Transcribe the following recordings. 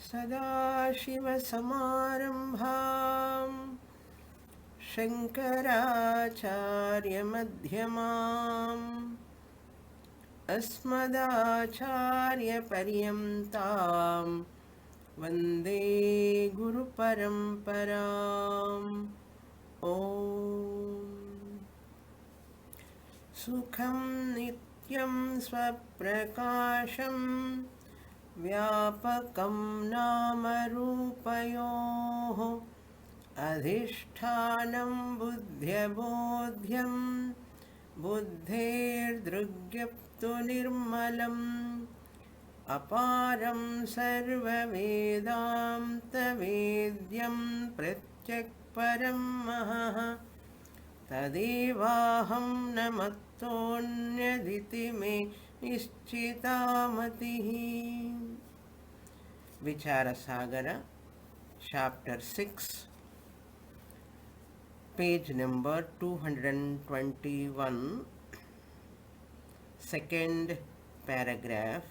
सदाशिवसमारम्भां शङ्कराचार्यमध्यमाम् अस्मदाचार्यपर्यन्तां वन्दे गुरुपरम्पराम् ॐ सुखं नित्यं स्वप्रकाशं व्यापकं नामरूपयोः अधिष्ठानं बुद्ध्यबोध्यं बुद्धेर्दृग्यप्तु निर्मलम् अपारं सर्ववेदान्तवेद्यं प्रत्यक्परं महः तदेवाहं न मत्तोऽन्यदिति मे निश्चिता मतिः। Vichara Sagara, Chapter 6, page number 221, second paragraph.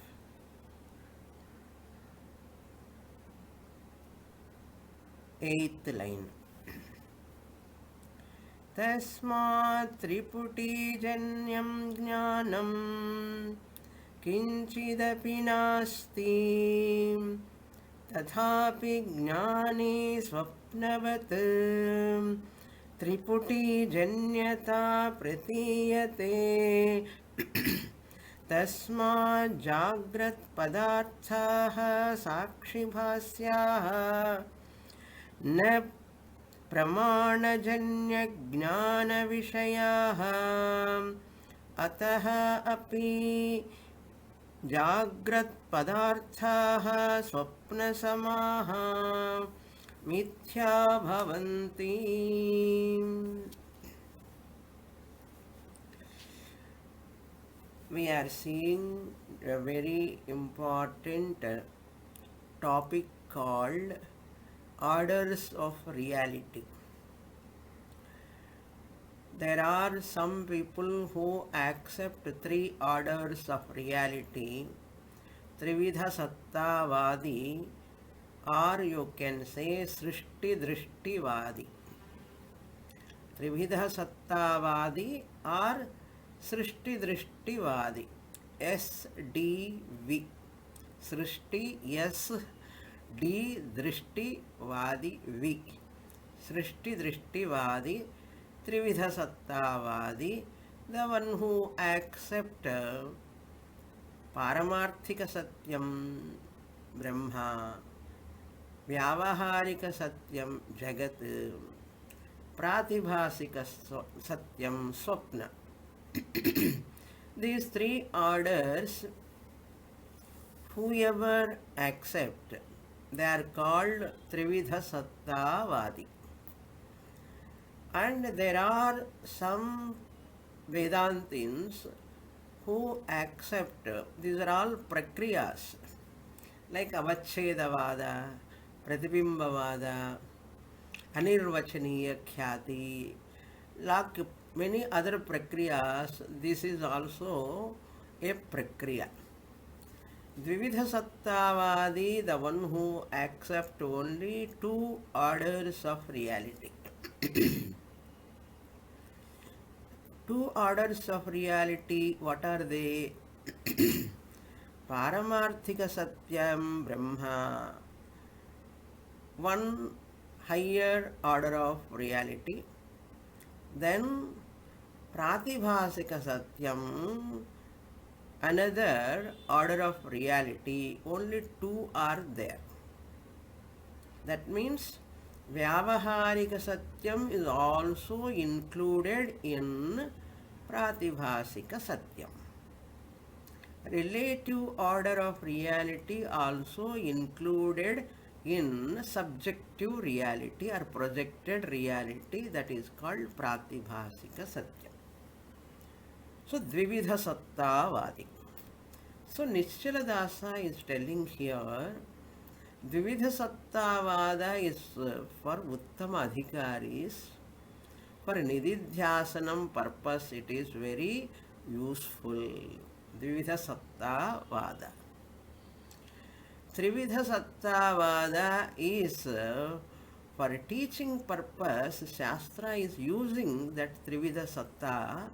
Eighth line. तस्मात् त्रिपुटीजन्यं ज्ञानं किञ्चिदपि नास्ति तथापि ज्ञाने स्वप्नवत् त्रिपुटीजन्यता प्रतीयते तस्मात् जाग्रत्पदार्थाः साक्षिभास्याः न प्रमाणजन्यज्ञानविषयाः अतः अपि जाग्रत्पदार्थाः स्वप्नसमाः मिथ्या भवन्ति। We are seeing a very important topic called orders of reality. There are some people who accept three orders of reality, Trividha Sattavadi, or you can say Srishti Drishti Vadi. Trividha Sattavadi or Srishti Drishti Vadi. SDV. Srishti S D Drishti Vadi V. Srishti Drishti Vadi, Trividha Sattavadi, the one who accept Paramarthika Satyam Brahma, Vyavaharika Satyam Jagat, Pratibhasika Satyam Swapna. These three orders, whoever accept, they are called Trividha Sattavadi. And there are some Vedantins who accept, these are all Prakriyas, like Avachedavada, Pratibimbavada, Anirvachaniya Khyati, like many other Prakriyas, this is also a Prakriya. Dvividha Sattavadi, the one who accepts only two orders of reality. Two orders of reality, what are they? Paramarthika Satyam Brahma, one higher order of reality. Then Pratibhasika Satyam, another order of reality, only two are there. That means Vyavaharika Satyam is also included in Pratibhasika Satyam. Relative order of reality also included in subjective reality or projected reality, that is called Pratibhasika Satyam. So Dvividha Sattavadi. So Nischala Dasa is telling here, Dvividha Sattavada is for Uttama Adhikaris. For Nididhyasanam purpose it is very useful. Dvividha Sattavada. Trividha Sattavada is for teaching purpose, Shastra is using that Trividha Satta,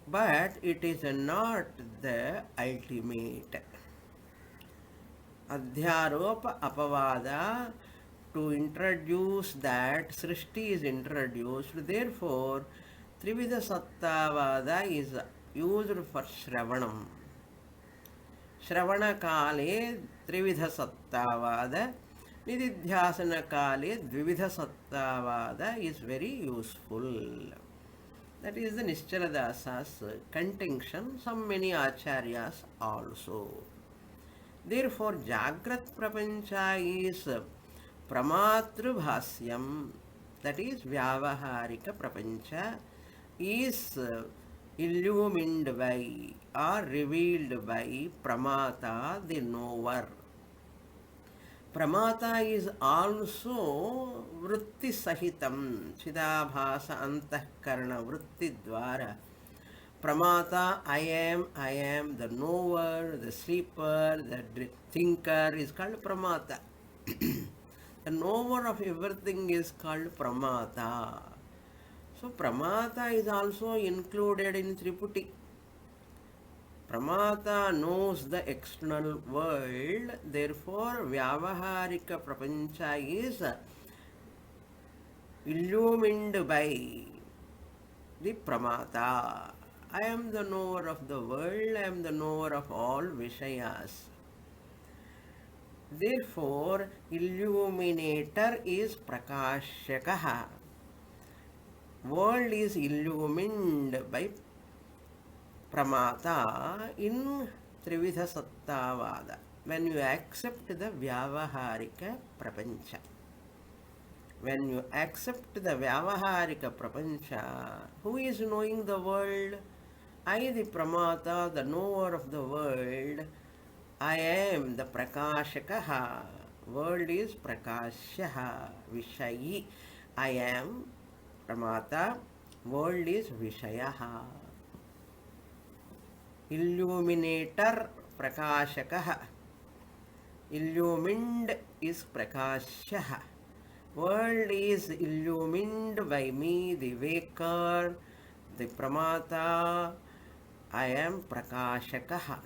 but it is not the ultimate. Adhyaropa Apavada, to introduce that Srishti is introduced, therefore Trividha Sattavada is used for Shravanam. Shravana-kale Trividha Sattavada, Nididhyasana-kale Dvividha Sattavada is very useful. That is the Nischaladasa's contention, some many acharyas also. Therefore, Jagrat Prapancha is Pramatrubhasyam, that is Vyavaharika Prapancha, is illumined by or revealed by Pramata, the knower. Pramata is also Vritti Sahitam, Chidabhasa Antahkarana Vritti Dwara. Pramata, I am, the knower, the sleeper, the thinker is called Pramata. The knower of everything is called Pramata. So Pramata is also included in Triputi. Pramata knows the external world, therefore Vyavaharika Prapancha is illumined by the Pramata. I am the knower of the world, I am the knower of all Vishayas. Therefore, illuminator is Prakashakaha. World is illumined by Pramata in Trividha Sattavada, when you accept the Vyavaharika Prapancha. When you accept the Vyavaharika Prapancha, who is knowing the world? I, the Pramata, the knower of the world. I am the Prakashakaha. World is Prakashyaha, Vishayi. I am Pramata. World is Vishayaha. Illuminator Prakashakaha. Illumined is Prakashyaha. World is illumined by me, the waker, the Pramata. I am Prakashakaha.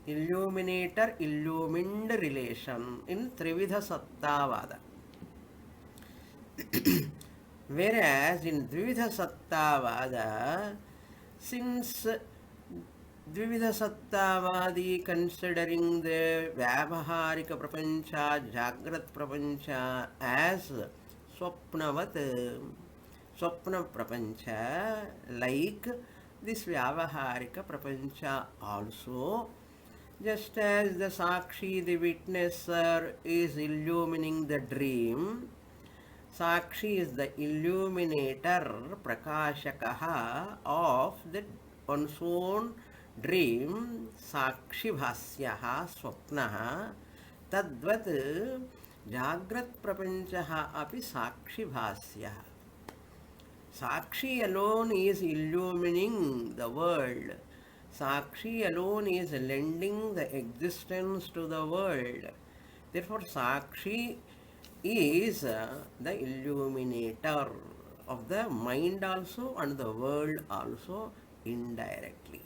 Illuminator, illumined relation in Trividha Sattavada. Whereas in Dvividha Sattavada, since Dvividha Sattavadi considering the Vyavaharika Prapancha, Jagrat Prapancha as Swapnavat, Swapna Prapancha, like this Vyavaharika Prapancha also, just as the Sakshi, the witnesser, is illumining the dream, Sakshi is the illuminator, Prakashakaha of the one's own dream, Sakshi Bhasyaha Swapnaha, Tadvat Jagrat Prapanchaha api Sakshi Bhasyaha. Sakshi alone is illumining the world. Sakshi alone is lending the existence to the world. Therefore, Sakshi is the illuminator of the mind also and the world also indirectly.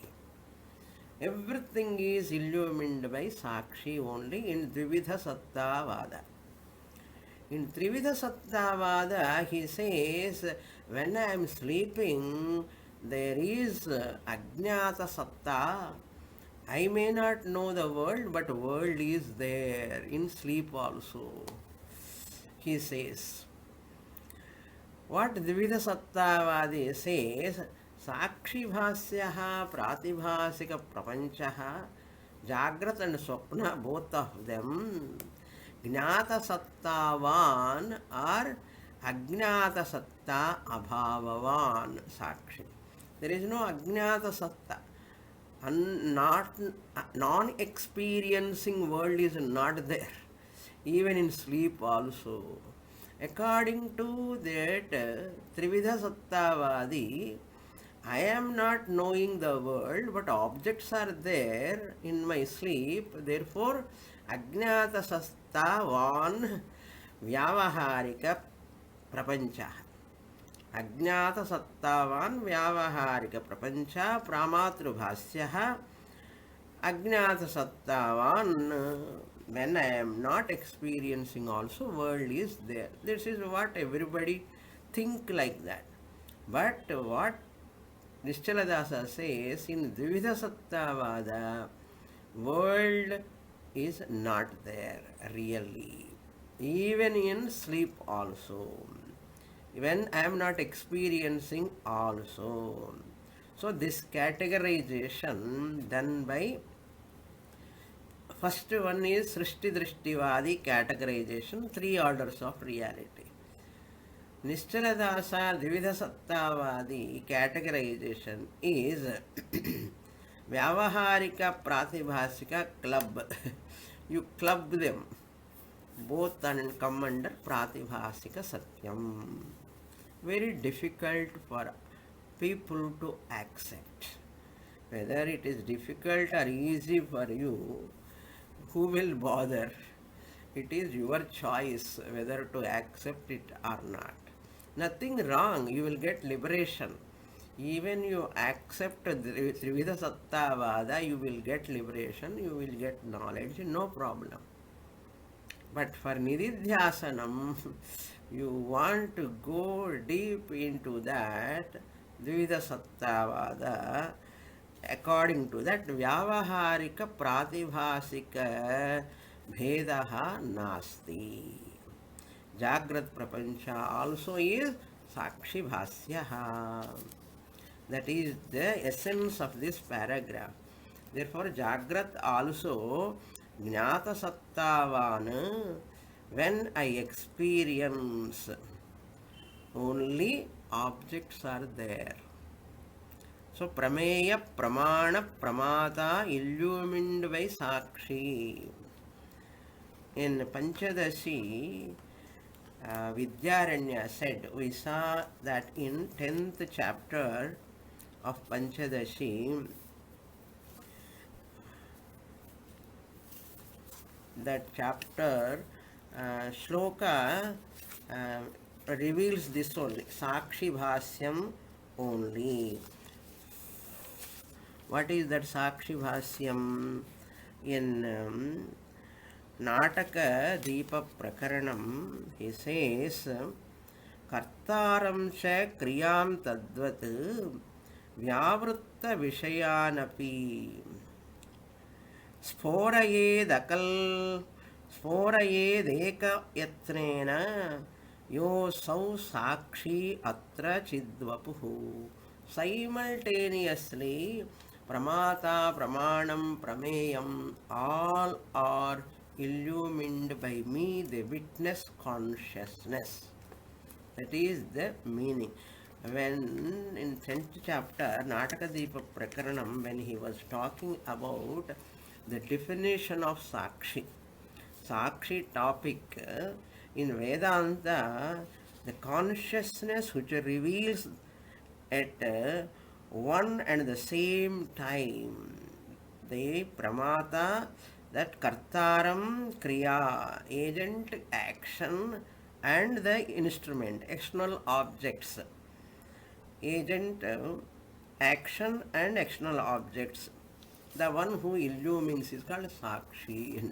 Everything is illumined by Sakshi only in Dvividha Sattavada. In Trividha Sattavada, he says, when I am sleeping, there is Ajnata Satta. I may not know the world, but world is there in sleep also. He says, what Dvividha Sattavadi says, Sakshi Bhasyaha Pratibhasika Prapanchaha, Jagrat and Swapna, both of them, Jnata Sattavan or Ajnata Satta Abhavavan Sakshi. There is no Ajnata Satta. Non-experiencing world is not there, even in sleep also. According to that Trividha Sattavadi, I am not knowing the world, but objects are there in my sleep. Therefore, Ajnata Sastavan Vyavaharika Prapancha. Ajnata Sattavan Vyavaharika Prapancha Pramatrubhasya Ajnata Sattavan. When I am not experiencing also, world is there. This is what everybody think like that. But what Nischaladasa says in Dvivida Sattavada, world is not there really. Even in sleep also. When I am not experiencing also. So this categorization done by first one is Srishti Drishtivadi categorization, three orders of reality. Nischala Dvivida Sattavadi categorization is Vyavaharika Pratibhasika club. You club them. Both and come under Pratibhasika Satyam. Very difficult for people to accept. Whether it is difficult or easy for you, who will bother? It is your choice whether to accept it or not. Nothing wrong, you will get liberation. Even you accept Trivida Sattavada, you will get liberation, you will get knowledge, no problem. But for Nididhyasanam, you want to go deep into that Dvivida Sattavada. According to that, Vyavaharika Pratibhasika Bhedaha Nasti. Jagrat Prapancha also is Sakshi Bhasyaha. That is the essence of this paragraph. Therefore, Jagrat also Jnata Sattavan, when I experience, only objects are there. So, Prameya, Pramana, Pramata, illumined by Sakshi. In Panchadashi, Vidyaranya said, we saw that in 10th chapter of Panchadashi, that chapter, Shloka reveals this only, Sakshi Bhasyam only. What is that Sakshi Bhasyam? In Nataka Deepa Prakaranam, he says, Kartaram cha kriyam tadvat vyavritta vishayanapi स्फोरयेदeka yatnena yo sau sakshi atra chidvapuhu. Simultaneously, pramata, pramanam, prameyam, all are illumined by me, the witness consciousness. That is the meaning. When in 10th chapter, Nataka Deepa Prakaranam, when he was talking about the definition of Sakshi, Sakshi topic, in Vedanta, the consciousness which reveals at one and the same time, the pramata, that kartaram, kriya, agent, action, and the instrument, external objects, agent, action, and external objects. The one who illumines is called Sakshi.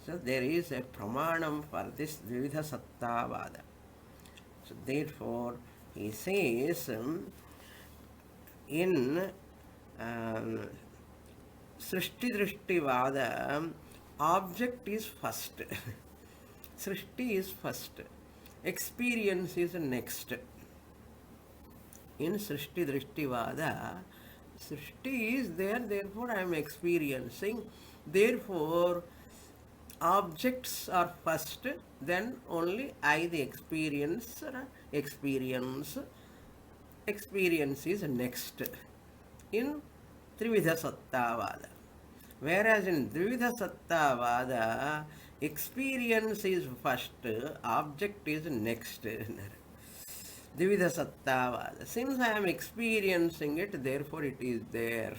So there is a pramanam for this Dvivida Sattavada. So therefore, he says in Srishti Drishtivada, object is first. Srishti is first. Experience is next. In Srishti Drishtivada, Srishti is there, therefore I am experiencing. Therefore, objects are first, then only I, the experiencer, experience is next in Trivida Sattavada. Whereas in Dvivida Sattavada, experience is first, object is next. Dvida Sattavada. Since I am experiencing it, therefore it is there.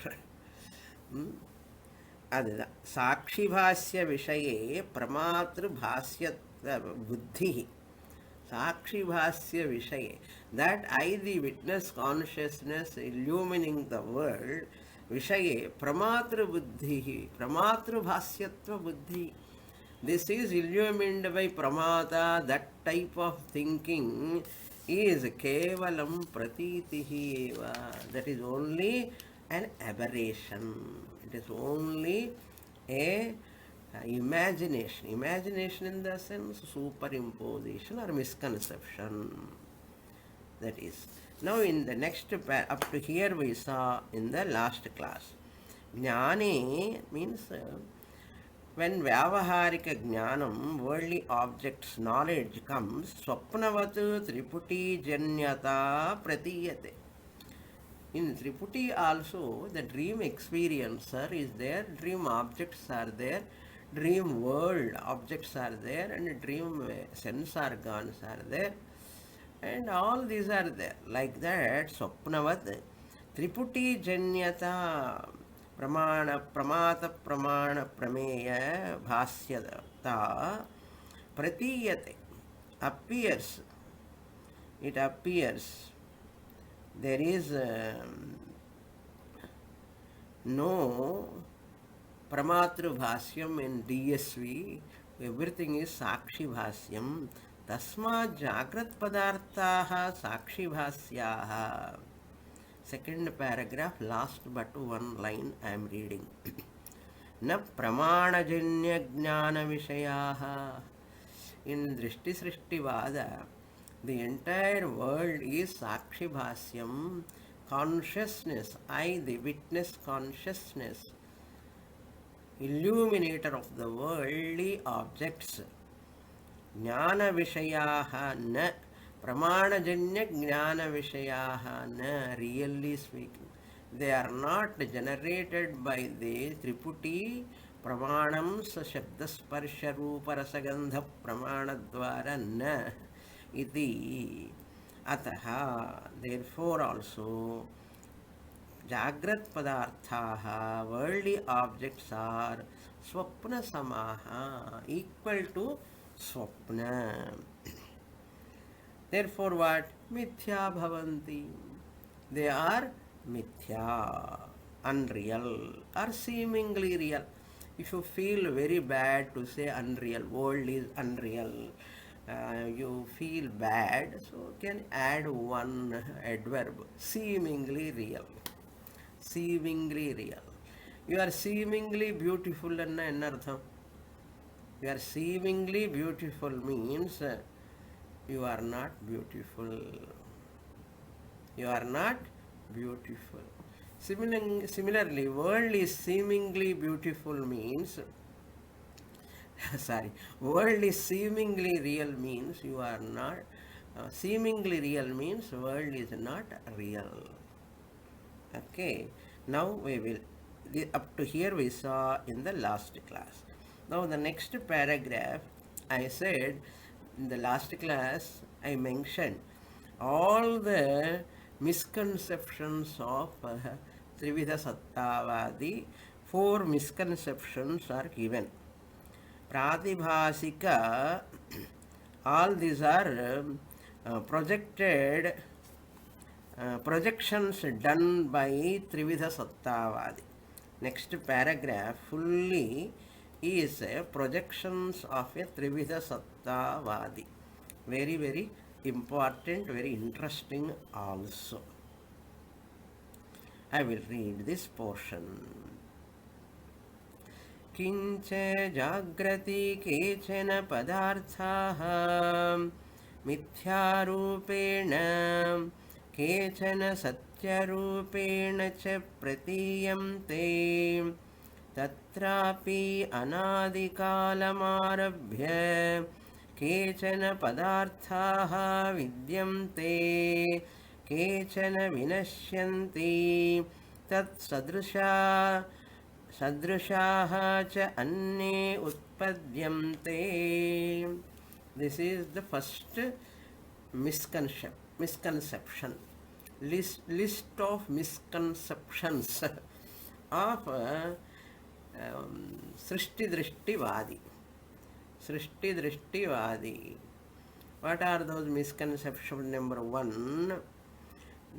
அதுதான் சாட்சிபாஸ்ய விஷயே பிரமாத்திருபாஸ்ய புத்தி சாட்சிபாஸ்ய விஷயே that I the witness consciousness illumining the world விஷயே pramatru buddhi pramatru bhasyatva buddhi. This is illumined by pramata. That type of thinking is kevalam pratitihi eva. That is only an aberration. It is only a imagination. Imagination in the sense superimposition or misconception. That is. Now in the next up to here we saw in the last class. Jnane means when Vyavaharika Jnanam, worldly objects, knowledge comes, Swapnavatu Triputi Janyata Pratiyate. In Triputi also, the dream experiencer is there, dream objects are there, dream world objects are there, and dream sense organs are there, and all these are there. Like that, Swapnavat Triputi Janyata pramata pramana prameya bhasyata pratiyate appears. It appears. There is no pramatru bhasyam in DSV. Everything is sakshi bhasyam. Tasma jagrat padarthaha sakshi bhasyaha. Second paragraph, last but one line I am reading. Na pramanajanya jnana vishayaha. In Drishti Srishti Vada, the entire world is sakshi bhasyam, consciousness. I, the witness consciousness, illuminator of the worldly objects. Jnana vishayaha na pramanajanya jnana vishayaha na, really speaking, they are not generated by the Triputi pramanam shabda sparsha rupa rasagandha pramanadvara na iti. Ataha, therefore also jagrat padarthaha, worldly objects are swapna samaha, equal to swapna. Therefore what? Mithya bhavanti. They are mithya, unreal or seemingly real. If you feel very bad to say unreal, world is unreal, you feel bad, so you can add one adverb, seemingly real. Seemingly real. You are seemingly beautiful and anartham. You are seemingly beautiful means you are not beautiful. You are not beautiful. Similarly, world is seemingly beautiful means sorry, world is seemingly real means you are not seemingly real means world is not real. Okay, now we will up to here we saw in the last class. Now the next paragraph, I said in the last class I mentioned all the misconceptions of Trivida Sattavadi. 4 misconceptions are given. Pratibhasika, all these are projections done by Trivida Sattavadi. Next paragraph fully is projections of a Trivida Sattavadi. Very, very important, very interesting also. I will read this portion. किंच जाग्रति केचन पदार्थाः मिथ्यारूपेण केचन सत्यरूपेण च प्रतीयन्ते तत्रापि अनादिकालमारभ्य केचन पदार्थाः विद्यन्ते केचन विनश्यन्ति तत्सदृशाः च अन्ये उत्पद्यन्ते. This is the first misconception. misconception, list of misconceptions of Srishti Drishtivadi. Srishti Drishtivadi. What are those misconceptions? Number one,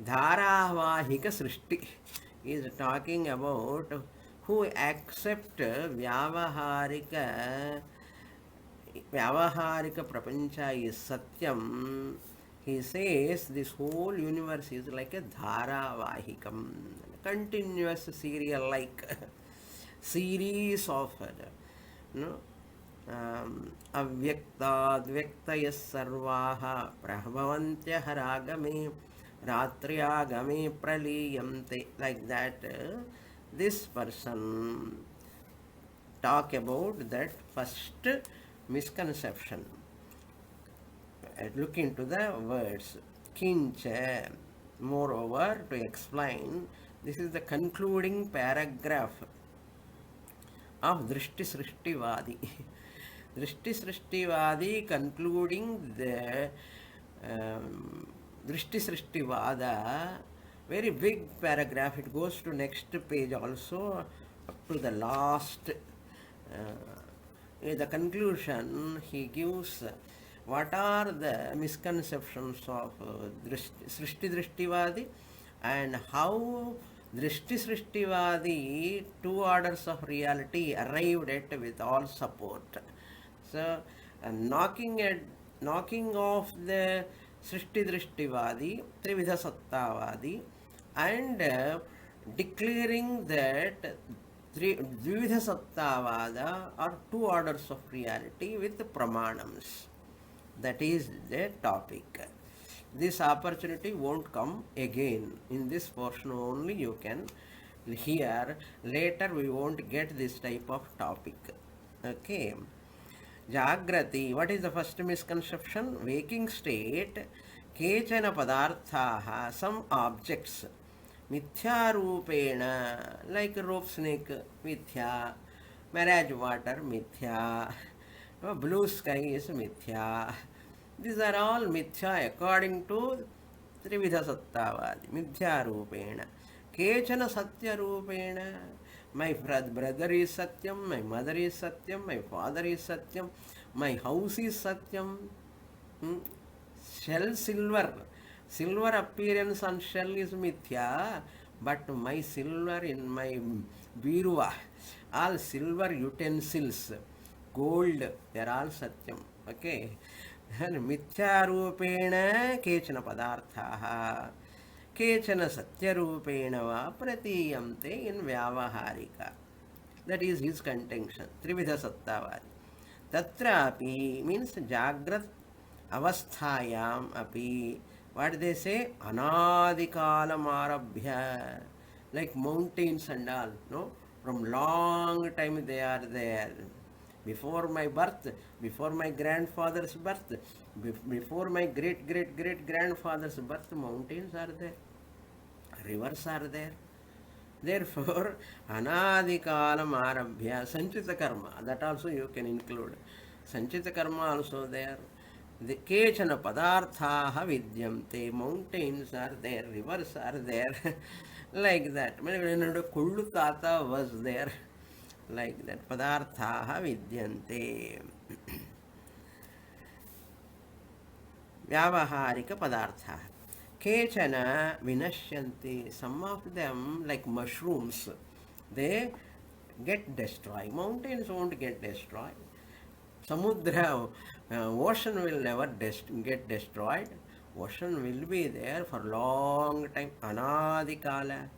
Dharavahika Srishti is talking about who accept Vyavaharika prapancha is Satyam. He says this whole universe is like a Dharavahikam, continuous serial like series of अव्यक्ताद्व्यक्तयः सर्वाः प्रभवन्त्यः रागमे रात्र्यागमे प्रलीयन्ते. Like that, this person talk about that first misconception. Look into the words. Kincha. Moreover, to explain, this is the concluding paragraph of Drishti Srishtivadi. Drishti Srishtivadi concluding the Drishti Srishtivada, very big paragraph. It goes to next page also, up to the last. In the conclusion, he gives what are the misconceptions of Srishti Drishtivadi and how Drishti Srishtivadi, two orders of reality, arrived at with all support. So, knocking off the Srishti Drishtivadi, Trividha Sattavadi, and declaring that Dvividha Sattavada are two orders of reality with Pramanams. That is the topic. This opportunity won't come again. In this portion only you can hear. Later we won't get this type of topic. Okay. Jagrati. What is the first misconception? Waking state. Kechana padarthaha. Some objects. Mithya rupena. Like rope snake. Mithya. Marriage water. Mithya. Blue sky is mithya. These are all mithya according to Trividha Sattavadi. Mithya rupena. Kechana satya rupena. My brother is satyam, my mother is satyam, my father is satyam, my house is satyam. Shell silver. Silver appearance on shell is mithya, but my silver in my biruva, all silver utensils, gold, they are all satyam. Okay. Mithya rupena kechana padarthaha kechana satya rupena va pratiyamte in vyavaharika. That is his contention. Trividha Sattavadi. Tatrapi means Jagrat avasthayam api. What they say? Anadikalam arabhya. Like mountains and all. No? From long time they are there. Before my birth, before my grandfather's birth, before my great-great-great-grandfather's birth, mountains are there, rivers are there. Therefore, anadikalam arabhya, sanchita karma, that also you can include. Sanchita karma also there. The kechana padarthaha vidyamte, mountains are there, rivers are there, like that. Kullu tata was there. Like that, padarthaha vidyante. Vyavaharika padarthaha. Kechana vinashyanti. Some of them, like mushrooms, they get destroyed. Mountains won't get destroyed. Samudra, ocean will never get destroyed. Ocean will be there for long time. Anadikala.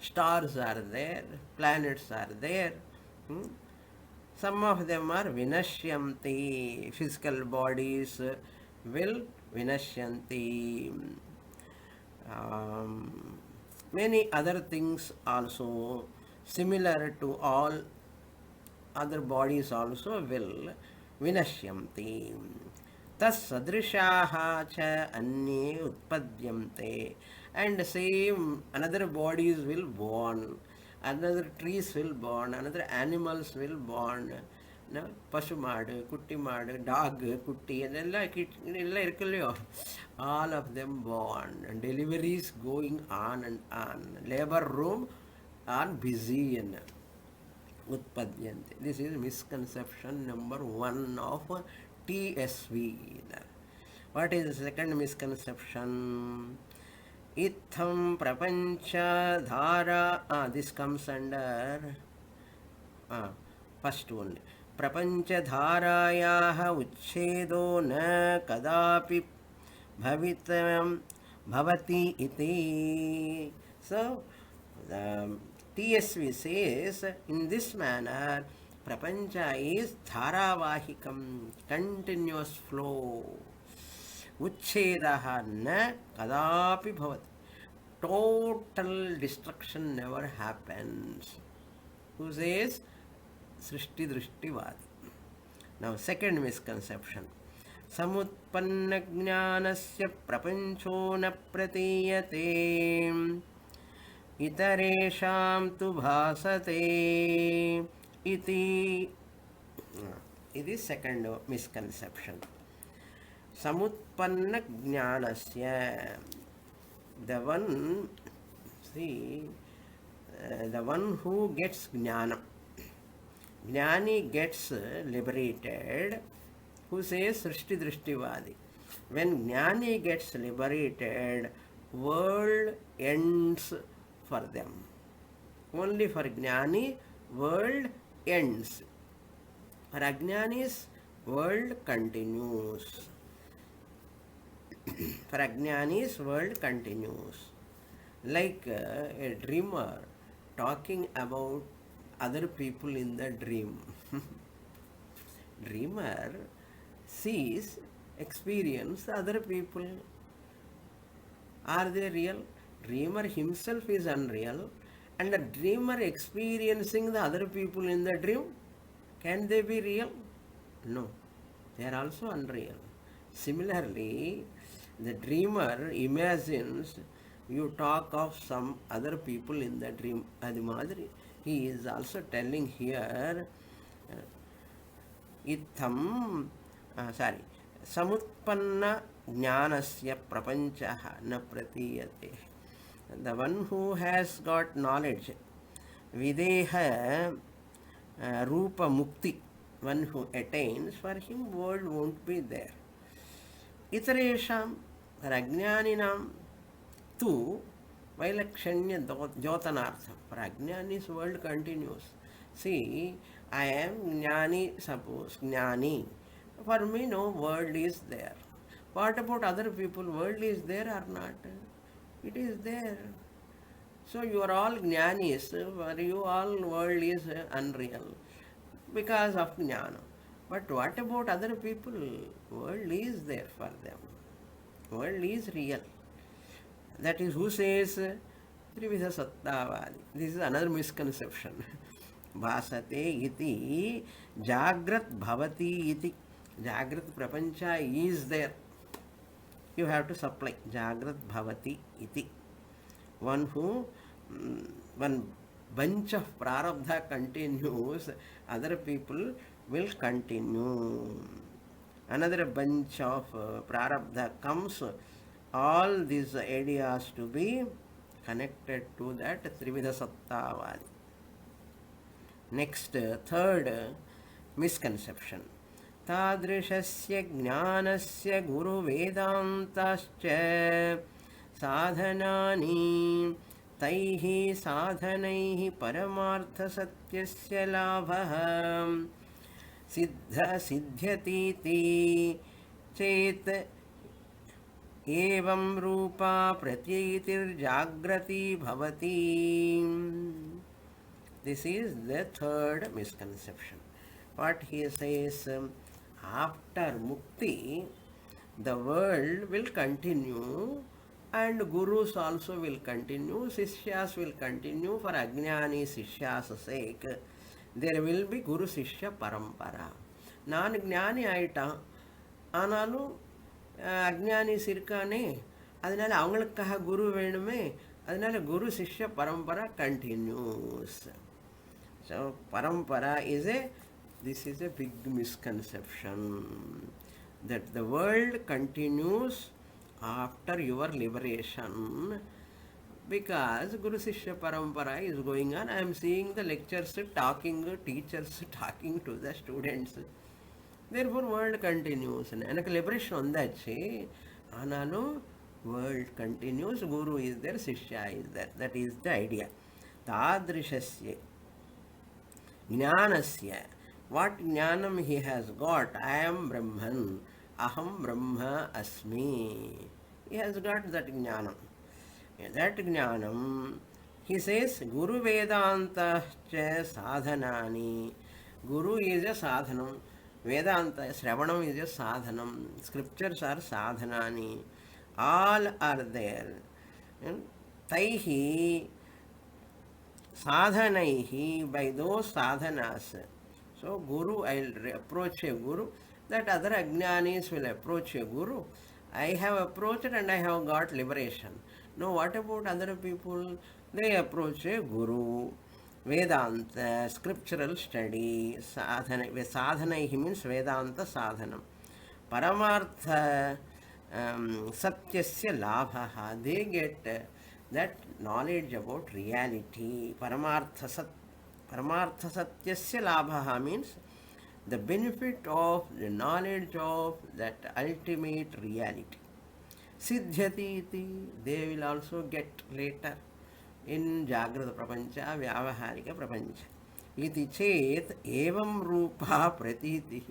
Stars are there, planets are there. Some of them are vinashyanti, physical bodies will vinashyanti. Many other things also similar to all other bodies also will vinashyanti. Tas sadrishaha cha anni utpadyamte. And same another bodies will born, another trees will born, another animals will born. பசு மாடு, குட்டி மாடு, dog, குட்டி அதெல்லாம் எல்லாம் இருக்கு இல்லையோ, all of them born. Deliveries going on and on. Labor room are busy and utpadyanti. This is misconception number 1 of TSV. What is the second misconception? Itham prapancha dhara. This comes under first only. प्रपंचधारायाः उच्छेदो न कदापि भवति इति. So the TSV says in this manner, prapancha is dharavahikam, continuous flow. Uchchedaha na kadapi bhavati. Total destruction never happens. Who says? Srishti Drishtivadi. Now, second misconception. Samutpanna jnanasya prapancho na pratiyate itaresham tu bhasate iti. It is second misconception. Samutpanna jnanasya. The one who gets jnana. Jnani gets liberated. Who says Srishti Drishtivadi? When Jnani gets liberated, world ends for them. Only for Jnani, world ends. For Ajnanis, world continues. For Ajnanis, world continues. Like a dreamer talking about other people in the dream. Dreamer sees, experience other people. Are they real? Dreamer himself is unreal, and the dreamer experiencing the other people in the dream, can they be real? No, they are also unreal. Similarly, the dreamer imagines you talk of some other people in the dream. Adi madri. He is also telling here, samutpanna jnanasya prapanchaha na pratiyate. The one who has got knowledge, videha rupa mukti, one who attains, for him world won't be there. Itaresham rajnaninam tu Vailakshanya Jyotanartham. For Ajnani's world continues. See, I am Jnani, suppose, Jnani. For me, no world is there. What about other people? World is there or not? It is there. So you are all Jnanis. For you, all world is unreal because of Jnana. But what about other people? World is there for them. World is real. That is who says Trividha Sattavadi. This is another misconception. Bhasate iti Jagrat bhavati iti. Jagrat prapancha is there. You have to supply Jagrat bhavati iti. One bunch of prarabdha continues, other people will continue. Another bunch of prarabdha comes. All these ideas to be connected to that Trividha Sattavadi. Next, third misconception. Tadrishasya jnanasya guru vedantascha sadhanani taihi sadhanaihi paramartha satyasya labhah siddha siddhyatiti chet evam rupa pratyitir jagrati bhavati. This is the third misconception. What he says, after mukti, the world will continue and gurus also will continue, sishyas will continue. For ajnani sishyas sake, there will be guru sishya parampara. Nan jnani aita, ஆனாலும் அஜ்ஞானிஸ் இருக்கானே, அதனால அவங்களுக்காக குரு வேணுமே, அதனால guru shishya parampara continues. So parampara is a This is a big misconception that the world continues after your liberation because Guru Sishya Parampara is going on. I am seeing the lectures talking, teachers talking to the students. Therefore, world continues. Enak liberation ondachi. Ananu, world continues. Guru is there, Sishya is there. That is the idea. Tadrishasya Jnanasya. What jnanam he has got? I am Brahman. Aham Brahma Asmi. He has got that jnanam. That jnanam, he says, Guru Vedanta cha sadhanani. Guru is a sadhanam. Vedanta, Shravanam is a sadhanam. Scriptures are sadhanani. All are there. Taihi sadhanaihi, by those sadhanas. So Guru, I'll approach a Guru. That other Ajnanis will approach a Guru. I have approached and I have got liberation. Now what about other people? They approach a Guru. Vedanta, scriptural study, sadhana. Sadhanaihi means Vedanta sadhanam. Paramartha satyasya labhaha. They get that knowledge about reality. Paramartha satyasya labhaha means the benefit of the knowledge of that ultimate reality. Siddhyati iti, they will also get later in Jagrata Prapancha, Vyavaharika Prapancha. Iti chet evam rupa pratiti.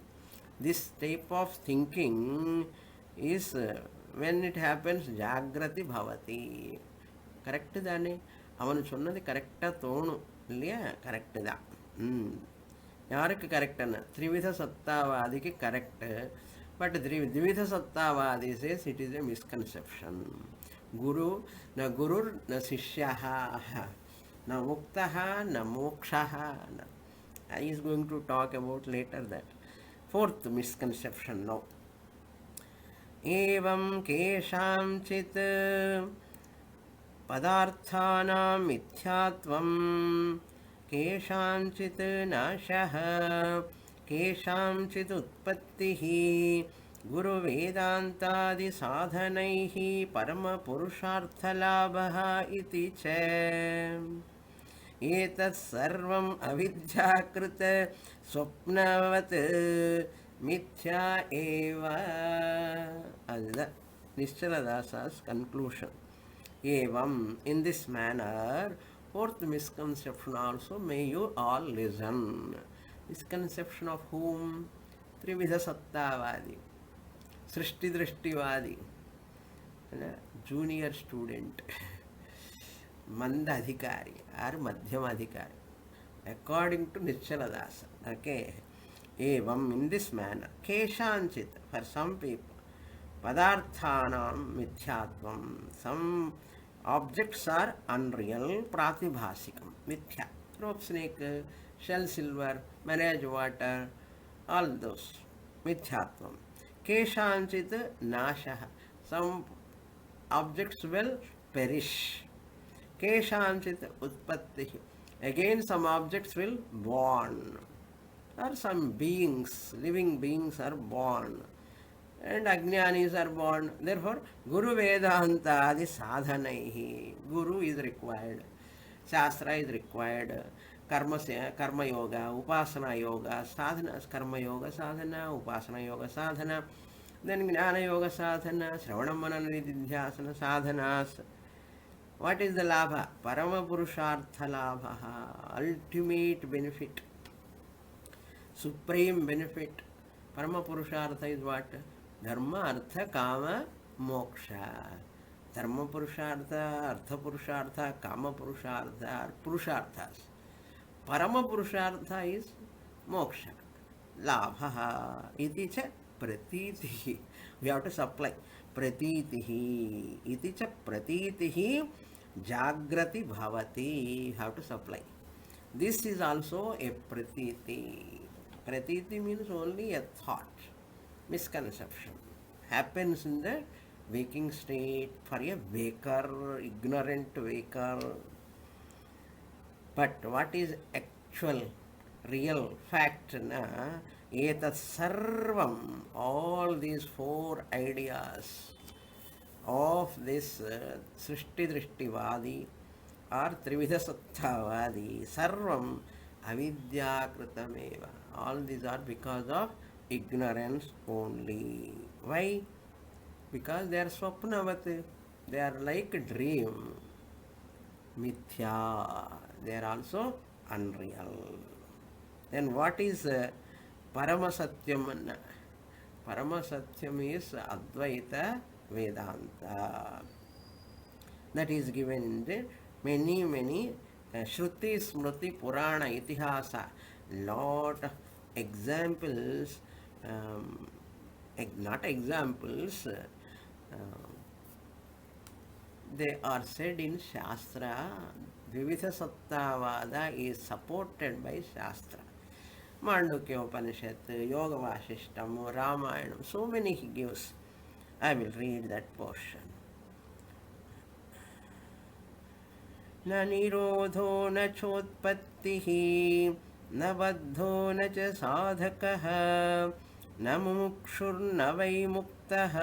This type of thinking is when it happens Jagrati bhavati. Correct தானே? அவனு சொன்னது கரெக்டாக தோணும் இல்லையா? Correct தான். யாருக்கு கரெக்டுன்னு த்ரிவித சத்தாவாதிக்கு கரெக்டு. பட் த்விவித சத்தாவாதி says it is a misconception. குரு ந குருர் ந சிஷ்யः ந முக்தः ந மோக்ஷः. I is going to talk about later that. Fourth misconception now. एवं केषाञ्चित् पदार्थानां मिथ्यात्वं केषाञ्चित् नाशः केषाञ्चित् उत्पत्तिः गुरुवेदान्तादिसाधनैः परमपुरुषार्थलाभः इति च एतत् सर्वम् अविद्याकृत स्वप्नवत् मिथ्या एव. Nischaladasa's conclusion. Evam, in this manner, fourth misconception also, may you all listen. Misconception of whom? Trividha Sattavadi, Srishti Drishtivadi, junior student, Manda Adhikari or Madhyama Adhikari, according to Nichaladasa. Okay. Evam, in this manner, Keshanchit, for some people, Padarthanam Mithyatvam, some objects are unreal, Pratibhasikam, Mithya, rope snake, shell silver, marriage water, all those, Mithyatvam. Keshanchit Nashaha, some objects will perish. Keshanchit Utpattihi, again some objects will born. Or some beings, living beings are born. And Ajnanis are born. Therefore, Guru Vedanta adi sadhanaihi. Guru is required. Shastra is required. Karma yoga, Upasana yoga, sadhana, karma yoga sadhana, Upasana yoga sadhana. Then Jnana yoga sadhana, Shravanam Manana Nididhyasana sadhanas. What is the labha? Parama Purushartha labha. Ultimate benefit. Supreme benefit. Parama Purushartha is what? Dharma, Artha, Kama, Moksha. Dharma Purushartha, Artha Purushartha, Kama Purushartha are Purusharthas. Parama Purushartha is Moksha. Labha. Iti cha pratitihi. We have to supply. Pratitihi. Iti cha pratitihi jagrati bhavati. You have to supply. This is also a pratiti. Pratiti means only a thought. Misconception. Happens in the waking state for a waker, ignorant waker. But what is actual real fact na etat sarvam, all these four ideas of this Srishti Drishtivadi or Trivida Sattavadi, Sarvam Avidyakritameva. All these are because of ignorance only. Why? Because they are swapnavati. They are like a dream. Mithya. They are also unreal. Then what is Paramasatyam? Paramasatyam is Advaita Vedanta. That is given in the many Shruti, Smriti, Purana, Itihasa. Lot of examples, not examples, they are said in Shastra. Vividha Sattavada is supported by Shastra. Mandukya Upanishad, Yoga Vasishtam, Ramayanam, so many he gives. I will read that portion. न निरोधो न चोत्पत्तिः न बद्धो न च साधकः न मुमुक्षुर्न वै मुक्तः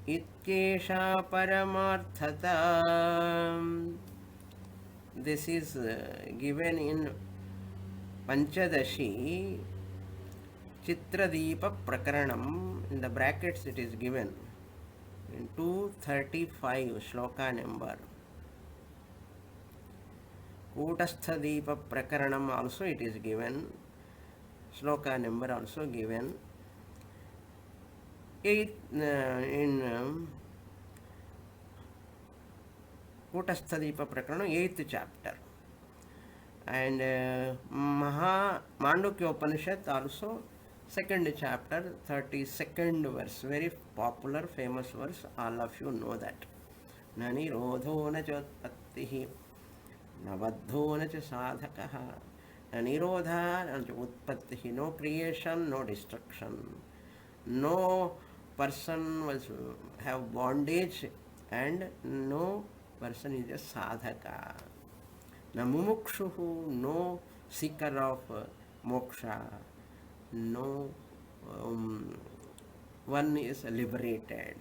इत्येषा परमार्थता. This is given in Panchadashi Chitradeepa Prakaranam. In the brackets it is given in 235 shloka number. Kutasthadeepa Prakaranam also it is given. Shloka number also given. In Kutasthadeepa Prakaranam, 8th chapter. And Mandukya Upanishad also, 2nd chapter, 32nd verse. Very popular, famous verse. All of you know that. Na nirodho na chotpattihi na baddho na cha sadhakaha. Na nirodha na cha utpattihi. No creation, no destruction. No person will have bondage and no person is a sadhaka. Na mumukshuhu, no seeker of moksha. No one is liberated.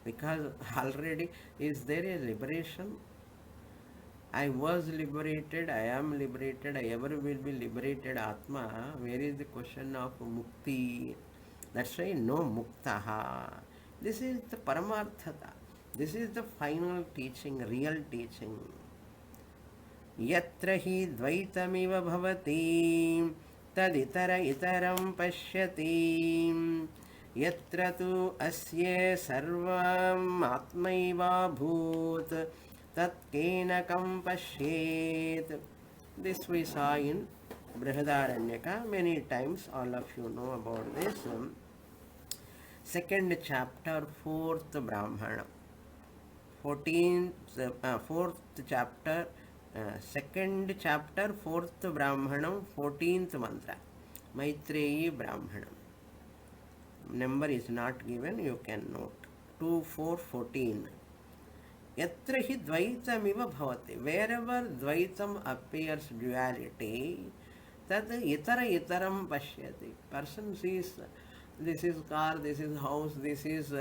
Because already is there a liberation? I was liberated, I am liberated, I ever will be liberated Atma. Where is the question of mukti? That's why no muktaha. This is the paramarthata. This is the final teaching, real teaching. Yatra hi dvaitamiva bhavati taditara itaram pashyati yatra tu asye sarvam atmaiva bhut tat kenakam pashyet. This we saw in Brihadaranyaka many times. All of you know about this. 2nd chapter, 4th Brahmana. 4th chapter, 2nd chapter, 4th Brahmanam, 14th mantra. Maitreyi Brahmanam. Number is not given, you can note. 2, 4, 14. Yatra hi dvaitamiva bhavati. Wherever dvaitam appears, duality, tad itara itaram pashyati. Person sees this is car, this is house, this is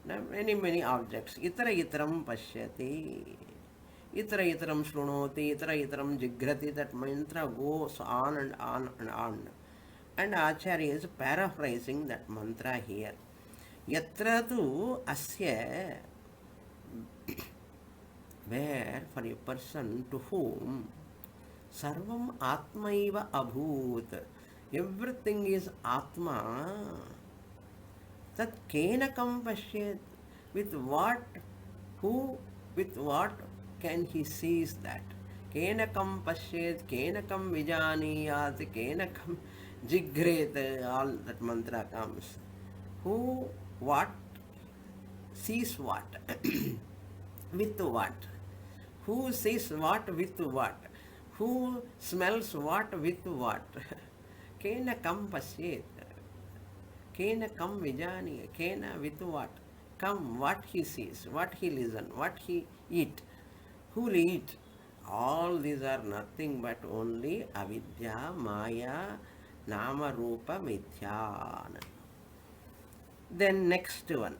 many objects. Itara itaram pashyati. Itara itaram shrunoti, itara itaram jigrati. That mantra goes on and on and on. And Acharya is paraphrasing that mantra here. Yatra tu asya, where for a person to whom sarvam atmaiva abhut, everything is atma, tat kenakam pashyet. With what, who, with what can he seize that? Kenakam pashyet, kenakam vijaniyat, kenakam jigret, all that mantra comes. Who, what, sees what? With what? Who sees what with what? Who smells what with what? Kena kam pasyet. Kena kam vijani. Kena with what? Come, what he sees, what he listen, what he eat, who will eat. All these are nothing but only avidya, maya, nama, rupa, mithyan. Then next one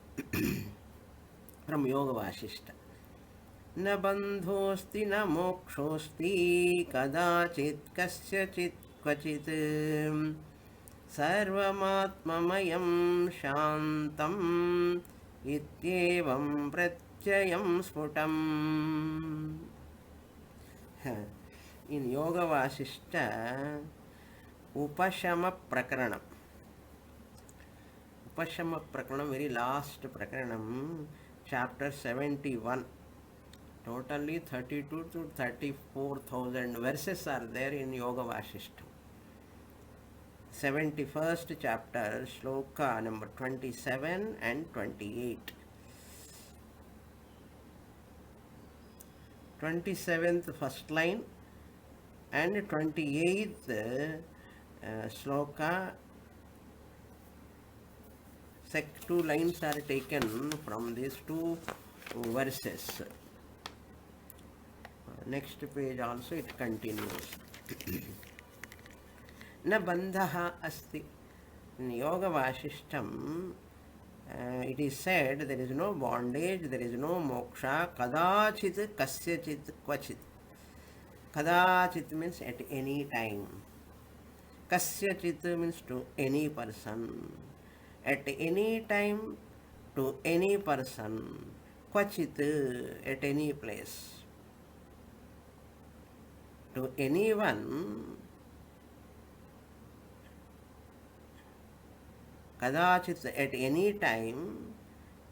from Yoga Vasishta. न बन्धोऽस्ति न मोक्षोऽस्ति कदाचित् कस्यचित् क्वचित् सर्वमात्ममयं शान्तम् इत्येवं प्रत्ययं स्फुटम्. In Yoga Vasishta, Upashama Prakaranam. Upashama Prakaranam, very last Prakaranam, chapter 71. Totally 32 to 34,000 verses are there in Yoga Vasishta. 71st chapter, shloka number 27 and 28. 27th first line and 28th shloka, two lines are taken from these two verses. Next page also it continues. Na bandhaha asti. In Yoga Vasishtam, it is said there is no bondage, there is no moksha, kadachit, kasyachit, kvachit. Kadachit means at any time. Kasyachit means to any person. At any time, to any person. Kvachit, at any place. To anyone, kadachit, at any time,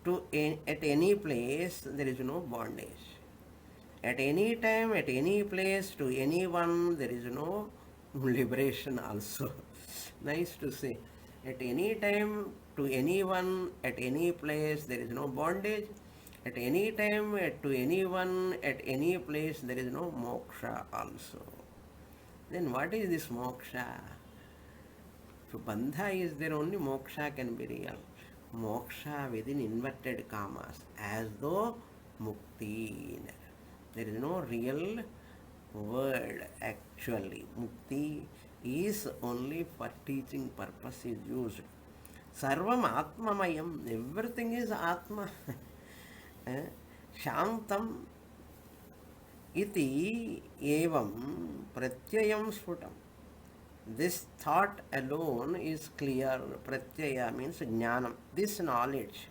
at any place, there is no bondage. At any time, at any place, to anyone, there is no liberation also. Nice to say. At any time, to anyone, at any place, there is no bondage. At any time, to anyone, at any place, there is no moksha also. Then what is this moksha? If bandha is there, only moksha can be real. Moksha within inverted commas, as though mukti. There is no real word actually. Mukti is only for teaching purpose is used. Sarvam atmamayam, everything is atma. Shantam iti evam pratyayam sfutam. This thought alone is clear. Pratyaya means jnanam. This knowledge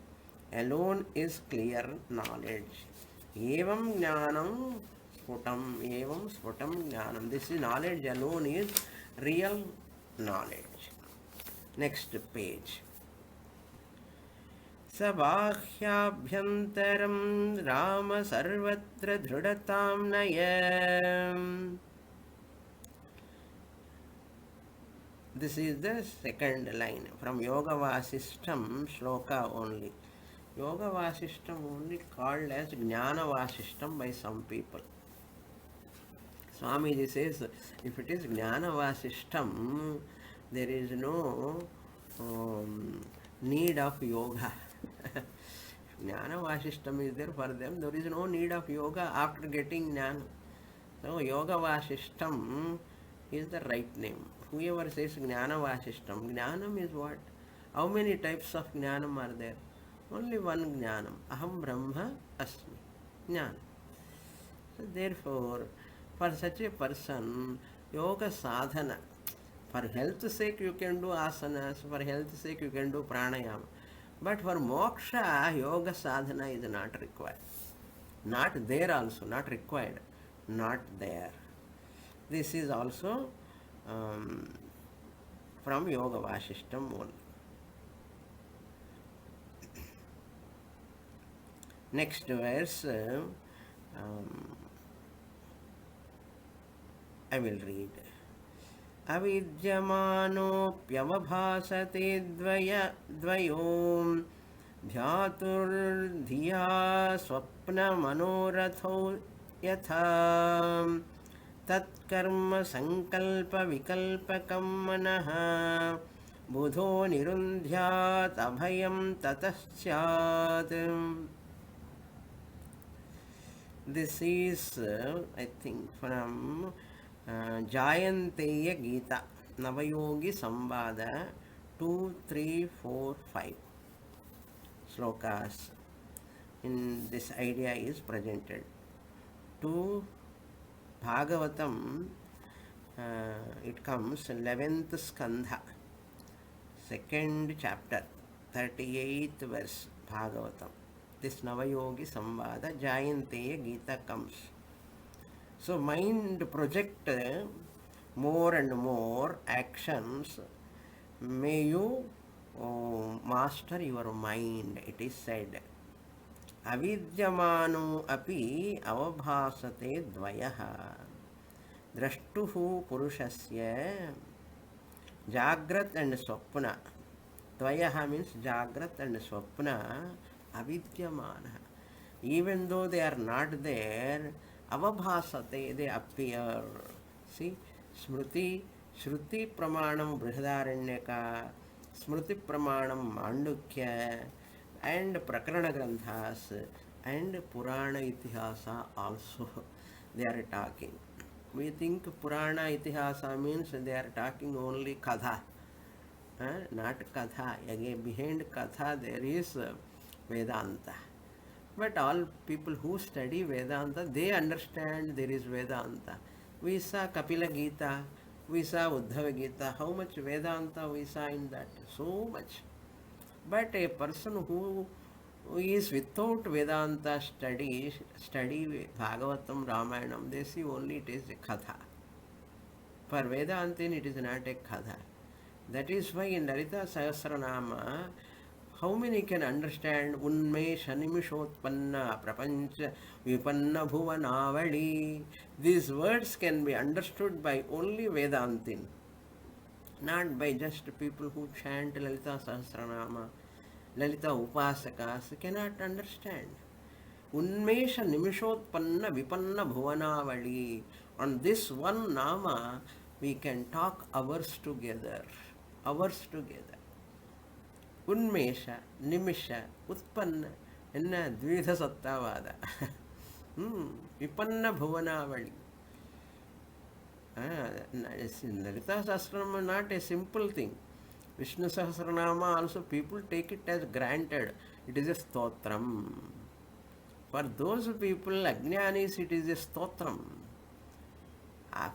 alone is clear knowledge. Evam jnanam sfutam. Evam sfutam jnanam. This knowledge alone is real knowledge. Next page. Sabhahyabhyantaram Rama sarvatra dhrudatam nayam. This is the second line from Yoga Vasishtam shloka only. Yoga Vasishtam only called as Jnana Vasishtam by some people. Swamiji says, if it is Jnana Vasishtam, there is no need of yoga. Jnana Vasishtam is there for them, there is no need of yoga after getting Jnana. So Yoga Vasishtam is the right name. Whoever says Jnana Vasishtam, Jnanam is what? How many types of Jnanam are there? Only one Jnanam. Aham Brahma Asmi. Jnana. So therefore, for such a person, yoga sadhana, for health's sake you can do asanas, for health's sake you can do pranayama. But for moksha, yoga sadhana is not required. Not there also, not required. Not there. This is also from Yoga Vasishtam only. Next verse, I will read. Avidyamanoप्यवभासते द्वयों ध्यातुर्धिया स्वप्नमनोरथो यथा तत्कर्म संकल्प विकल्पकं मनः बुधो निरुन्ध्यात् अभयं ततः स्यात्. This is, I think, from Jayanteya Gita, Navayogi Samvada 2, 3, 4, 5 slokas. In this idea is presented. To Bhagavatam, it comes 11th Skandha, second chapter, 38th verse, Bhagavatam. This Navayogi Samvada, Jayanteya Gita comes. So mind project more and more actions. May you master your mind, it is said. Avidyamano api avabhasate dvayaha. Drashtuhu purushasya Jagrat and Swapna. Dvayaha means Jagrat and Swapna avidyamana. Even though they are not there, avabhasate, they appear. See, Smriti, Shruti Pramanam Brihadaranyaka, Smriti Pramanam Mandukya, and Prakarana Granthas, and Purana Itihasa also they are talking. We think Purana Itihasa means they are talking only Katha, not Katha. Again, behind Katha there is Vedanta. But all people who study Vedanta, they understand there is Vedanta. We saw Kapila Gita, we saw Uddhava Gita, how much Vedanta we saw in that, so much. But a person who is without Vedanta study Bhagavatam, Ramayanam, they see only it is a Katha. For Vedantin, it is not a Katha. That is why in Lalita Sahasranama, how many can understand Unmesha Nimishotpanna Prapancha Vipanna Bhuvanavali? These words can be understood by only Vedantin, not by just people who chant Lalita Sahasranama, Lalita Upasakas cannot understand. Unmesha Nimishotpanna Vipanna Bhuvanavali. On this one Nama, we can talk hours together. Hours together. Unmesha, Nimisha, Utpanna, enna Dvidha Satyavada. Vipanna Bhuvanavali. Lalita Sahasranama not a simple thing. Vishnu Sahasranama also people take it as granted. It is a stotram. For those people, Ajnanis, it is a stotram.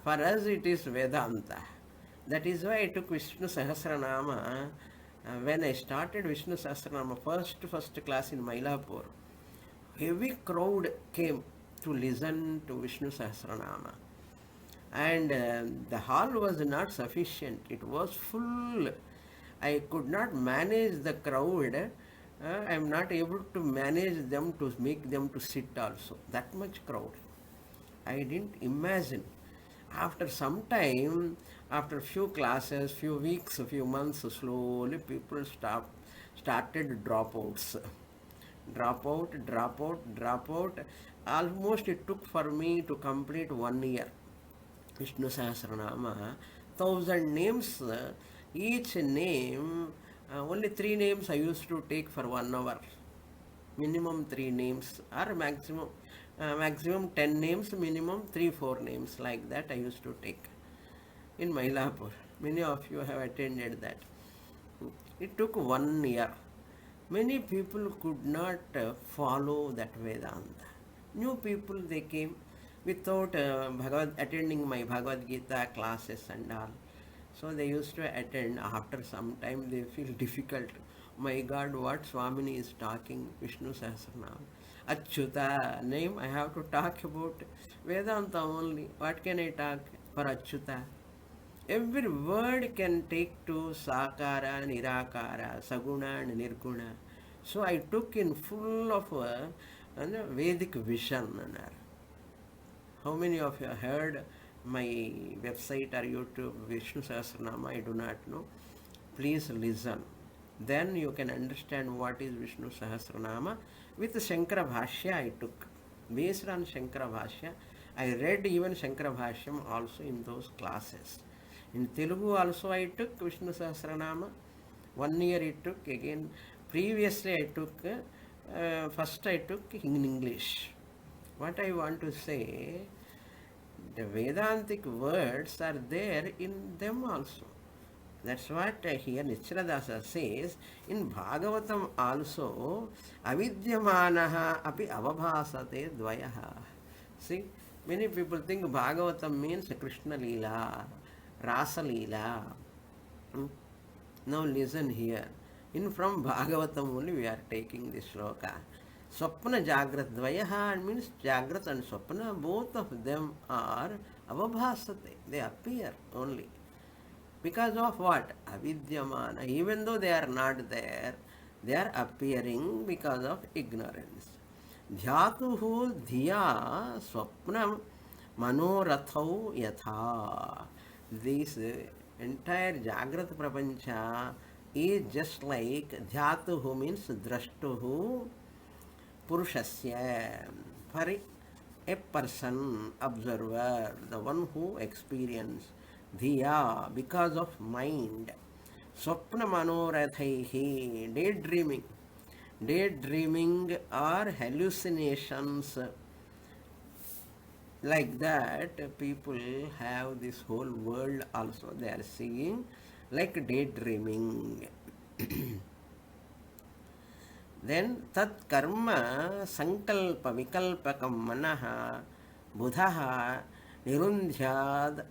For us, it is Vedanta. That is why I took Vishnu Sahasranama. When I started Vishnu Sahasranama, first class in Mylapore, heavy crowd came to listen to Vishnu Sahasranama. And the hall was not sufficient. It was full. I could not manage the crowd. I am not able to manage them to make them to sit also. That much crowd. I didn't imagine. After some time, after few classes, few weeks, few months, slowly people started dropouts. Drop out. Almost it took for me to complete 1 year. Vishnu Sahasranama, 1000 names, each name, only 3 names I used to take for 1 hour. Minimum 3 names or maximum 10 names, minimum 3-4 names, like that I used to take in Mylapore. Many of you have attended that. It took 1 year. Many people could not follow that Vedanta. New people, they came without attending my Bhagavad Gita classes and all. So they used to attend. After some time they feel difficult. My God, what Swamini is talking, Vishnu Sahasranam. Achyuta name, I have to talk about Vedanta only. What can I talk for Achyuta? Every word can take to Sakara, Nirakara, Saguna and Nirguna. So I took in full of Vedic vision. How many of you heard my website or YouTube Vishnu Sahasranama? I do not know. Please listen. Then you can understand what is Vishnu Sahasranama. With Shankara Bhashya I took. Based on Shankara Bhashya, I read even Shankara Bhashyam also in those classes. In Telugu also I took Vishnu Sahasranama. 1 year it took. Again, previously I took, first I took in English. What I want to say, the Vedantic words are there in them also. That's what here Nichiradasa says. In Bhagavatam also, avidyamanaha api avabhasate dvayaha. See, many people think Bhagavatam means Krishna Leela, Rasa Leela. Now listen here. In from Bhagavatam only we are taking this shloka. Swapna Jagrat Dvayaha means Jagrat and Swapna, both of them are avabhasate. They appear only. Because of what? Avidyamana. Even though they are not there, they are appearing because of ignorance. Dhyatuhu dhiya swapnam manorathau yatha. This entire Jagrat Prapancha is just like Dhyatuhu means Drashtuhu Purushasya. For a person, observer, the one who experiences. Dhiya, because of mind. Swapna manorathaihi, daydreaming. Daydreaming or hallucinations. Like that, people have this whole world also. They are seeing like daydreaming. Then tat karma sankalpa vikalpakam manaha buddhaha nirundhyad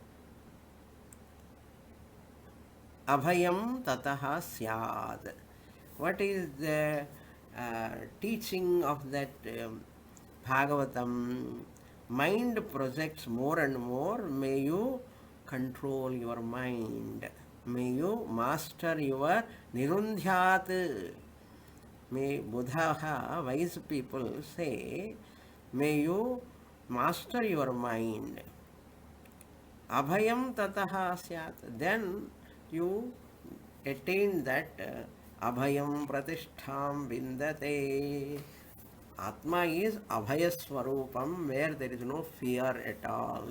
abhayam tataha syad. What is the teaching of that Bhagavatam? Mind projects more and more. May you control your mind. May you master your nirundhyat. May Buddha, wise people say, may you master your mind. Abhayam tataha syat. Then you attain that abhayam pratishtham vindate. Atma is abhaya swarupam, where there is no fear at all.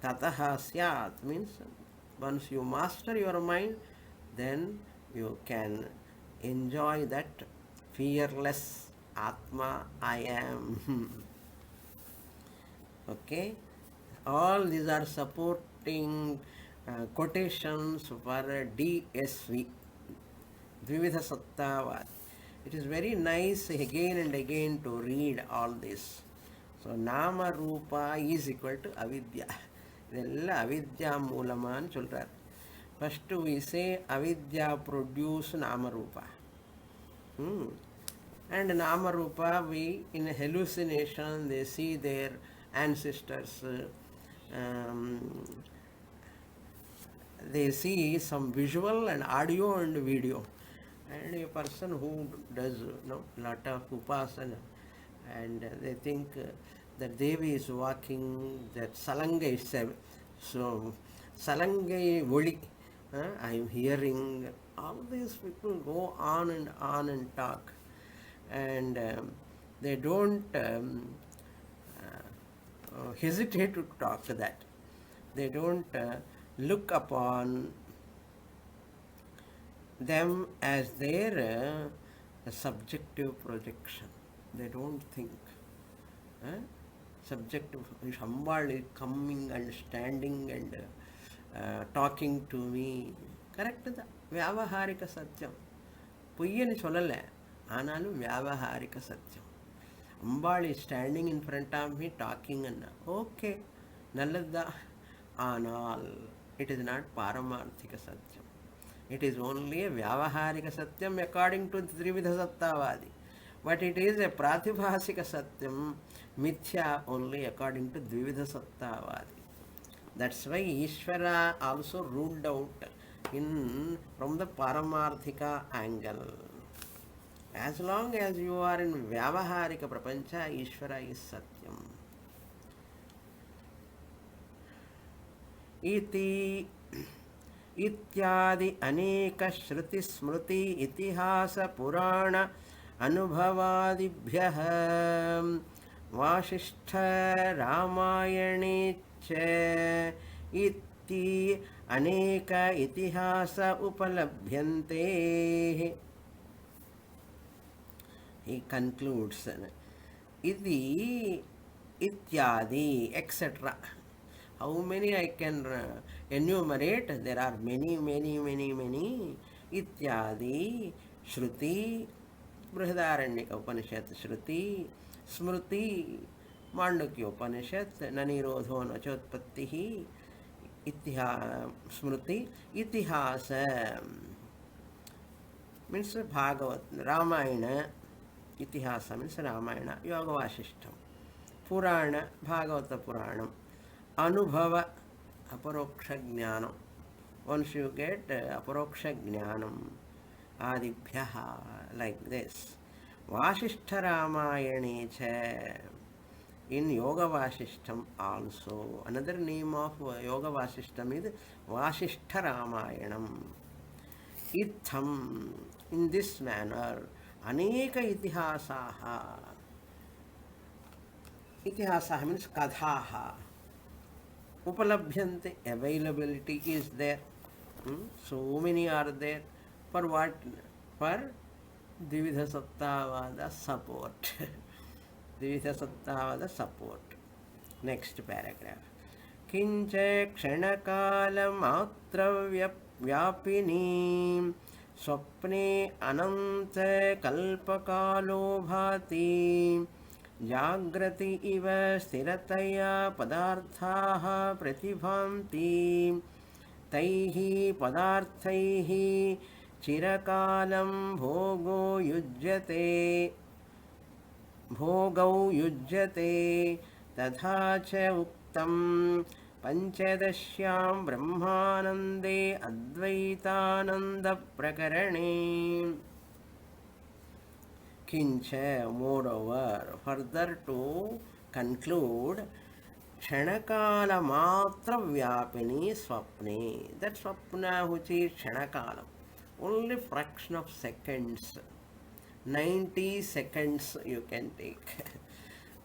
Tataha syat means once you master your mind, then you can enjoy that fearless Atma I am. Okay? All these are supporting quotations for DSV, Dvividha Sattavad. It is very nice again and again to read all this. So, Nama Rupa is equal to Avidya. Idella Avidya Moolaman சொல்றார். First we say Avidya produce Nama Rupa. And Nama Rupa, we in hallucination, they see their ancestors. They see some visual and audio and video. And a person who does lot of upasana, and they think that Devi is walking, that Salanga is so Salanga Voli. I am hearing. All these people go on and talk, and they don't hesitate to talk that. They don't look upon them as their subjective projection. They don't think. Subjective. Somebody is coming and standing and talking to me. Correct? Vyavaharika Satyam. Puyyani solala. Analu Vyavaharika Satyam. Ambal is standing in front of me talking and okay. Nalladda. Anal. It is not Paramarthika Satyam. It is only a Vyavaharika Satyam according to Trividha Sattavadi. But it is a Pratibhasika Satyam, Mithya only according to Dvividha Sattavadi. That's why Ishvara also ruled out from the Paramarthika angle. As long as you are in Vyavaharika Prapancha, Ishvara is Satyam. Iti इत्यादि अनेक श्रुति स्मृति इतिहास पुराण अनुभवादिभ्यः वासिष्ठ रामायणे च इति अनेक इतिहास उपलभ्यन्ते. He concludes, इति ityadi, etc. How many I can enumerate? There are many, many, many, many. Ityadi, Shruti, Brihadaranyaka Upanishad, Shruti, Smruti, Mandukya Upanishad, Nanirodho Nachotpattihi, Smruti, Itihasa, means Bhagavat, Ramayana, Itihasa means Ramayana, Yoga Vasishtam, Purana, Bhagavata Puranam, Anubhava, Aparoksha Jnanam. Once you get Aparoksha Jnanam, Adibhyaha, like this. Vasishtha Ramayane cha. In Yoga Vasishtam also, another name of Yoga Vasishtam is Vasishtha Ramayanam. Itham, in this manner, Aneka Itihasaha. Itihasaha means Kadhaha. Upalabhyante, availability is there. So many are there. For what? For Dvividha Satyavada support. Dvividha Satyavada support. Next paragraph. Kincha kshanakala vyapini swapne ananta kalpakalo bhati jagrati iva stirataya padarthaha pratibhamti taihi padarthaihi chirakalam भोगौ युज्यते तथा च उक्तं पंचदश्यां ब्रह्मानन्दे अद्वैतानन्दप्रकरणे किंच moreover further to conclude kshanakala matra vyapini swapne, that swapna which is kshanakala, only fraction of seconds, 90 seconds you can take.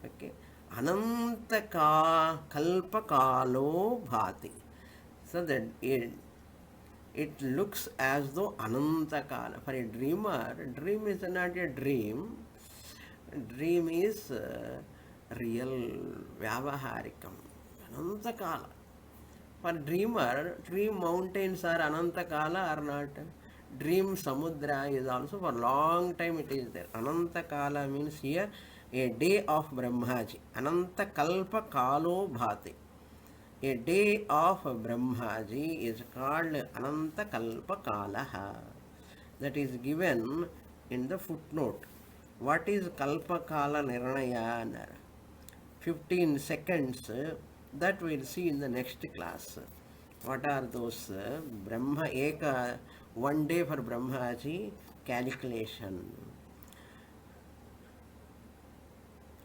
Okay. Anantaka kalpakalo bhati. So that it looks as though anantakala. For a dreamer, dream is not a dream. Dream is real vyavaharikam. Anantakala. For dreamer, dream mountains are anantakala or not. Dream samudra is also for long time it is there. Anantakala means here a day of Brahmaji. Ananta kalpa kalo bhati. A day of Brahmaji is called Ananta kalpa kalaha. That is given in the footnote. What is kalpa kala nirnaya? 15 seconds. That we'll see in the next class. What are those? Brahma Eka, 1 day for Brahmaji calculation.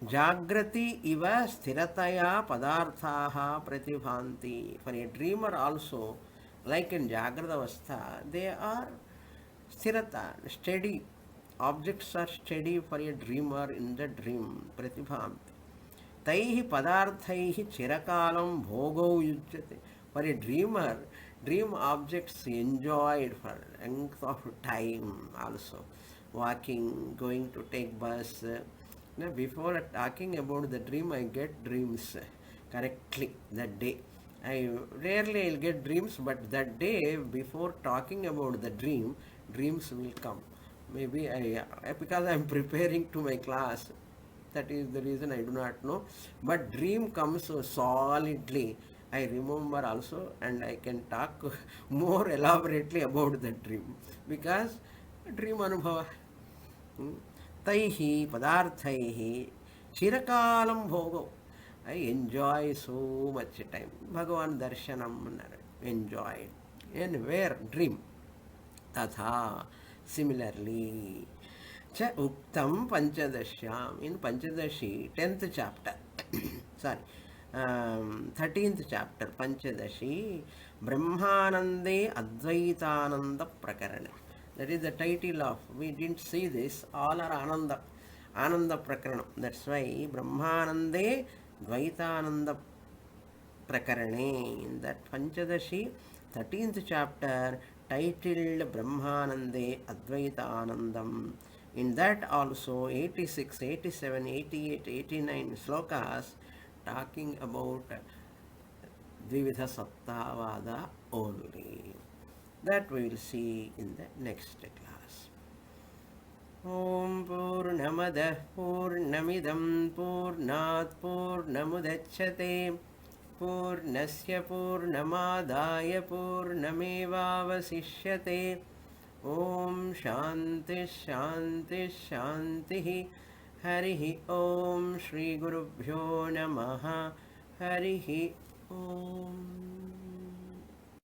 Jagrati iva sthirataya padarthaha pratibhanti. For a dreamer also, like in Jagrata Avastha, they are sthirata, steady. Objects are steady for a dreamer in the dream. Pratibhanti. Taihi padarthaihi chirakalam bhogau yujyate. For a dreamer, dream objects enjoyed for length of time also. Walking, going to take bus. Now, before talking about the dream, I get dreams correctly that day. I rarely will get dreams, but that day, before talking about the dream, dreams will come. Maybe because I am preparing to my class, that is the reason I do not know. But dream comes so solidly. I remember also, and I can talk more elaborately about the dream because dream anubhava. Taihi padarthaihi chirakalam bhogo. I enjoy so much time. Bhagavan darshanam enjoy. And where? Dream. Tatha. Similarly. Cha uktam panchadashyam. In Panchadashi, 10th chapter. Sorry. 13th chapter, Panchadashi, Brahmanande Advaitananda Prakarana. That is the title of, we didn't see this, all are Ananda Prakarana. That's why Brahmanande Dvaitananda Prakarane. In that Panchadashi, 13th chapter, titled Brahmanande Advaitanandam. In that also 86, 87, 88, 89 slokas talking about Dvividha Sattavada only. That we will see in the next class. Om Purnamadah Purnamidam Purnat Purnamudachyate Purnasya Purnamadaya Purnamevavasishyate. Om Shanti Shanti Shanti. Harihi Om Shri Gurubhyo Namaha. Harihi Om.